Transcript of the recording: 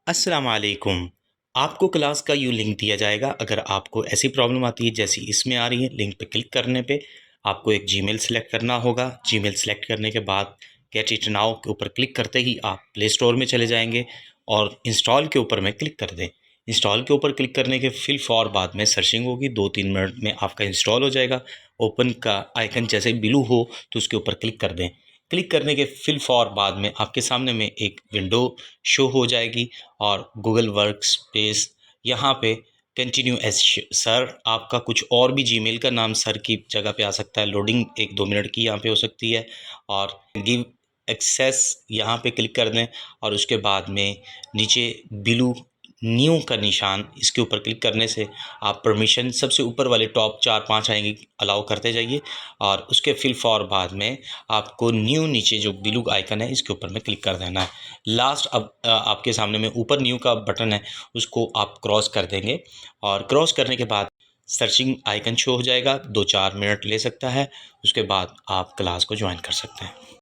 अस्सलाम वालेकुम। आपको क्लास का यूँ लिंक दिया जाएगा। अगर आपको ऐसी प्रॉब्लम आती है जैसी इसमें आ रही है, लिंक पे क्लिक करने पे आपको एक जीमेल सेलेक्ट करना होगा। जीमेल सेलेक्ट करने के बाद गेट इट नाउ के ऊपर क्लिक करते ही आप प्ले स्टोर में चले जाएंगे और इंस्टॉल के ऊपर में क्लिक कर दें। इंस्टॉल के ऊपर क्लिक करने के फिल फॉर बाद में सर्चिंग होगी, 2-3 मिनट में आपका इंस्टॉल हो जाएगा। ओपन का आइकन जैसे ब्लू हो तो उसके ऊपर क्लिक कर दें। क्लिक करने के फिल फॉर बाद में आपके सामने में एक विंडो शो हो जाएगी और गूगल वर्कस्पेस यहाँ पे कंटिन्यू एज सर। आपका कुछ और भी जीमेल का नाम सर की जगह पे आ सकता है। लोडिंग 1-2 मिनट की यहाँ पे हो सकती है और गिव एक्सेस यहाँ पे क्लिक कर दें और उसके बाद में नीचे ब्लू न्यू का निशान, इसके ऊपर क्लिक करने से आप परमिशन सबसे ऊपर वाले टॉप 4-5 आएंगे, अलाउ करते जाइए और उसके फिल फॉर बाद में आपको न्यू नीचे जो ब्लू आइकन है इसके ऊपर में क्लिक कर देना है। लास्ट अब आपके सामने में ऊपर न्यू का बटन है, उसको आप क्रॉस कर देंगे और क्रॉस करने के बाद सर्चिंग आइकन शो हो जाएगा। 2-4 मिनट ले सकता है, उसके बाद आप क्लास को ज्वाइन कर सकते हैं।